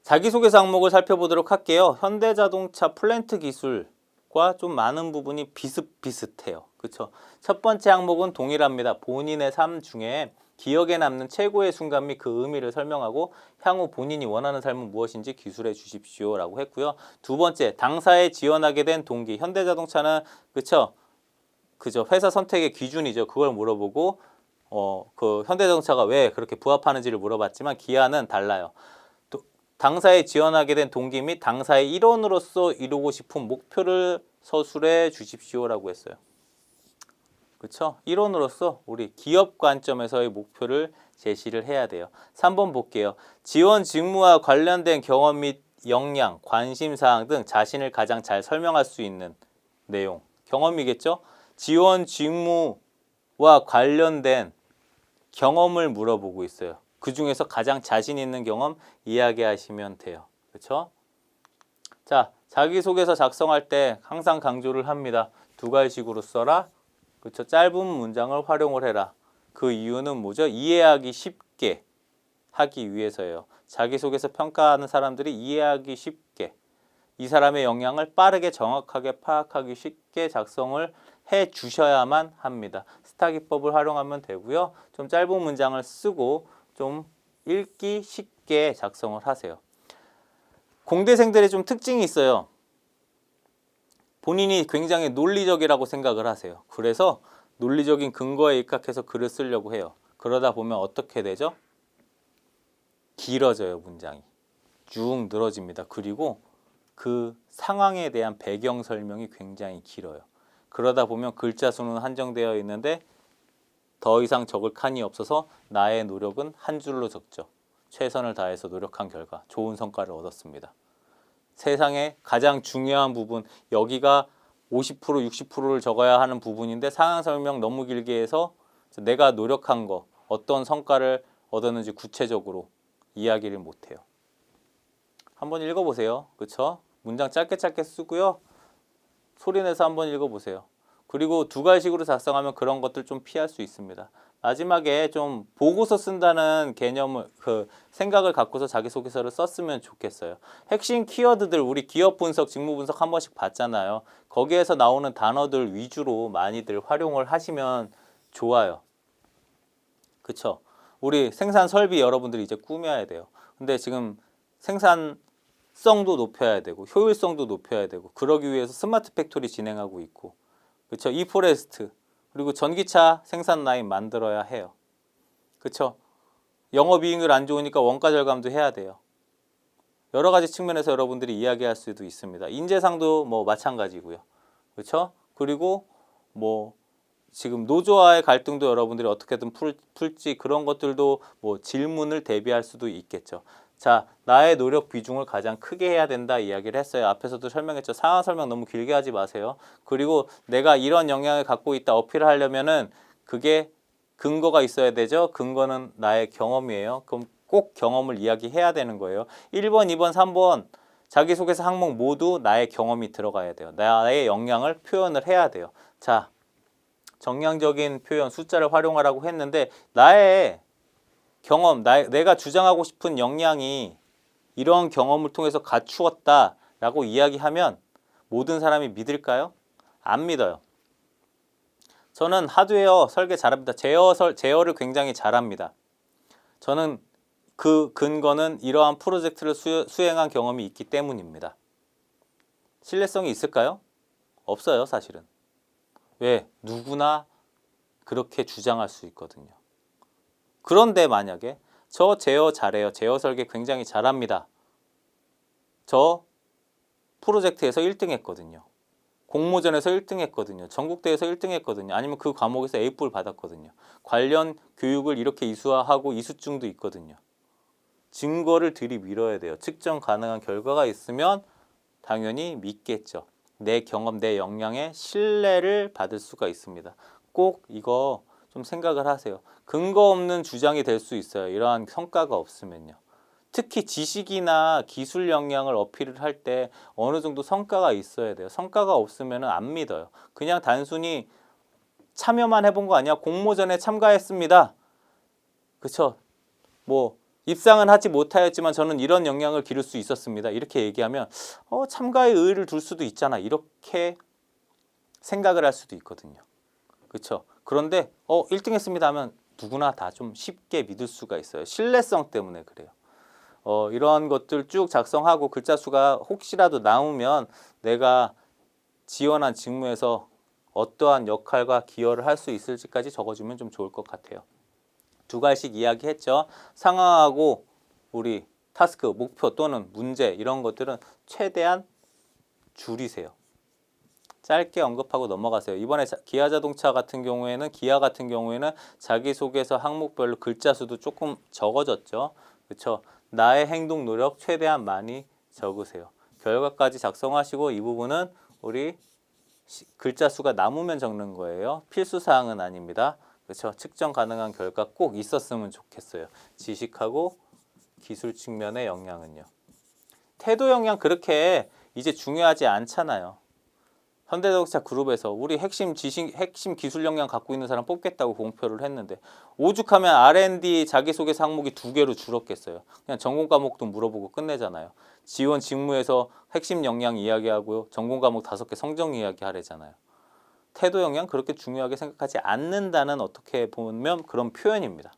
자기소개서 항목을 살펴보도록 할게요. 현대자동차 플랜트 기술과 좀 많은 부분이 비슷비슷해요. 그쵸? 첫 번째 항목은 동일합니다. 본인의 삶 중에 기억에 남는 최고의 순간 및 그 의미를 설명하고 향후 본인이 원하는 삶은 무엇인지 기술해 주십시오 라고 했고요. 두 번째, 당사에 지원하게 된 동기. 현대자동차는 그쵸? 회사 선택의 기준이죠. 그걸 물어보고 그 현대자동차가 왜 그렇게 부합하는지를 물어봤지만 기아는 달라요. 당사에 지원하게 된 동기 및 당사의 일원으로서 이루고 싶은 목표를 서술해 주십시오라고 했어요. 그렇죠? 일원으로서 우리 기업 관점에서의 목표를 제시를 해야 돼요. 3번 볼게요. 지원 직무와 관련된 경험 및 역량, 관심사항 등 자신을 가장 잘 설명할 수 있는 내용. 경험이겠죠? 지원 직무와 관련된 경험을 물어보고 있어요. 그 중에서 가장 자신 있는 경험 이야기하시면 돼요. 그렇죠? 자, 자기소개서 작성할 때 항상 강조를 합니다. 두 가지식으로 써라. 그렇죠? 짧은 문장을 활용을 해라. 그 이유는 뭐죠? 이해하기 쉽게 하기 위해서예요. 자기소개서 평가하는 사람들이 이해하기 쉽게 이 사람의 역량을 빠르게 정확하게 파악하기 쉽게 작성을 해 주셔야만 합니다. 스타 기법을 활용하면 되고요. 좀 짧은 문장을 쓰고 좀 읽기 쉽게 작성을 하세요. 공대생들의 좀 특징이 있어요. 본인이 굉장히 논리적이라고 생각을 하세요. 그래서 논리적인 근거에 입각해서 글을 쓰려고 해요. 그러다 보면 어떻게 되죠? 길어져요, 문장이. 쭉 늘어집니다. 그리고 그 상황에 대한 배경 설명이 굉장히 길어요. 그러다 보면 글자 수는 한정되어 있는데 더 이상 적을 칸이 없어서 나의 노력은 한 줄로 적죠. 최선을 다해서 노력한 결과 좋은 성과를 얻었습니다. 세상에 가장 중요한 부분, 여기가 50% 60%를 적어야 하는 부분인데 상황 설명 너무 길게 해서 내가 노력한 거, 어떤 성과를 얻었는지 구체적으로 이야기를 못해요. 한번 읽어보세요. 그쵸? 문장 짧게 쓰고요. 소리내서 한번 읽어보세요. 그리고 두 가지식으로 작성하면 그런 것들 좀 피할 수 있습니다. 마지막에 좀 보고서 쓴다는 개념을 생각을 갖고서 자기소개서를 썼으면 좋겠어요. 핵심 키워드들 우리 기업 분석, 직무 분석 한 번씩 봤잖아요. 거기에서 나오는 단어들 위주로 많이들 활용을 하시면 좋아요. 그쵸? 우리 생산 설비 여러분들이 이제 꾸며야 돼요. 근데 지금 생산성도 높여야 되고 효율성도 높여야 되고 그러기 위해서 스마트 팩토리 진행하고 있고 그쵸? 이포레스트 그리고 전기차 생산 라인 만들어야 해요. 그쵸? 영업이익률 안 좋으니까 원가 절감도 해야 돼요. 여러 가지 측면에서 여러분들이 이야기할 수도 있습니다. 인재상도 뭐 마찬가지고요. 그렇죠? 그리고 뭐 지금 노조와의 갈등도 여러분들이 어떻게든 풀지 그런 것들도 뭐 질문을 대비할 수도 있겠죠. 자, 나의 노력 비중을 가장 크게 해야 된다 이야기를 했어요. 앞에서도 설명했죠. 상황 설명 너무 길게 하지 마세요. 그리고 내가 이런 역량을 갖고 있다 어필을 하려면은 그게 근거가 있어야 되죠. 근거는 나의 경험이에요. 그럼 꼭 경험을 이야기해야 되는 거예요. 1번, 2번, 3번 자기소개서 항목 모두 나의 경험이 들어가야 돼요. 나의 역량을 표현을 해야 돼요. 자, 정량적인 표현, 숫자를 활용하라고 했는데 나의 경험, 내가 주장하고 싶은 역량이 이런 경험을 통해서 갖추었다라고 이야기하면 모든 사람이 믿을까요? 안 믿어요. 저는 하드웨어 설계 잘합니다. 제어를 굉장히 잘합니다. 저는 그 근거는 이러한 프로젝트를 수행한 경험이 있기 때문입니다. 신뢰성이 있을까요? 없어요, 사실은. 왜? 누구나 그렇게 주장할 수 있거든요. 그런데 만약에 저 제어 잘해요. 제어 설계 굉장히 잘합니다. 저 프로젝트에서 1등 했거든요. 공모전에서 1등 했거든요. 전국대회에서 1등 했거든요. 아니면 그 과목에서 A뿔 받았거든요. 관련 교육을 이렇게 이수하고 이수증도 있거든요. 증거를 들이밀어야 돼요. 측정 가능한 결과가 있으면 당연히 믿겠죠. 내 경험, 내 역량에 신뢰를 받을 수가 있습니다. 꼭 이거 좀 생각을 하세요. 근거 없는 주장이 될 수 있어요. 이러한 성과가 없으면요. 특히 지식이나 기술 역량을 어필을 할 때 어느 정도 성과가 있어야 돼요. 성과가 없으면 안 믿어요. 그냥 단순히 참여만 해본 거 아니야? 공모전에 참가했습니다. 그쵸? 뭐 입상은 하지 못하였지만 저는 이런 역량을 기를 수 있었습니다. 이렇게 얘기하면 참가에 의의를 둘 수도 있잖아. 이렇게 생각을 할 수도 있거든요. 그렇죠? 그런데 1등 했습니다 하면 누구나 다 좀 쉽게 믿을 수가 있어요. 신뢰성 때문에 그래요. 이런 것들 쭉 작성하고 글자 수가 혹시라도 나오면 내가 지원한 직무에서 어떠한 역할과 기여를 할 수 있을지까지 적어주면 좀 좋을 것 같아요. 두 가지씩 이야기했죠. 상황하고 우리 타스크, 목표 또는 문제 이런 것들은 최대한 줄이세요. 짧게 언급하고 넘어가세요. 이번에 기아자동차 같은 경우에는 자기소개서 항목별로 글자 수도 조금 적어졌죠. 그렇죠? 나의 행동 노력 최대한 많이 적으세요. 결과까지 작성하시고 이 부분은 우리 글자 수가 남으면 적는 거예요. 필수 사항은 아닙니다. 그렇죠? 측정 가능한 결과 꼭 있었으면 좋겠어요. 지식하고 기술 측면의 역량은요. 태도 역량 그렇게 이제 중요하지 않잖아요. 현대자동차 그룹에서 우리 핵심 기술 역량 갖고 있는 사람 뽑겠다고 공표를 했는데 오죽하면 R&D 자기소개서 항목이 2개로 줄었겠어요. 그냥 전공 과목도 물어보고 끝내잖아요. 지원 직무에서 핵심 역량 이야기하고요. 전공 과목 5개 성적 이야기 하래잖아요. 태도 역량 그렇게 중요하게 생각하지 않는다는 어떻게 보면 그런 표현입니다.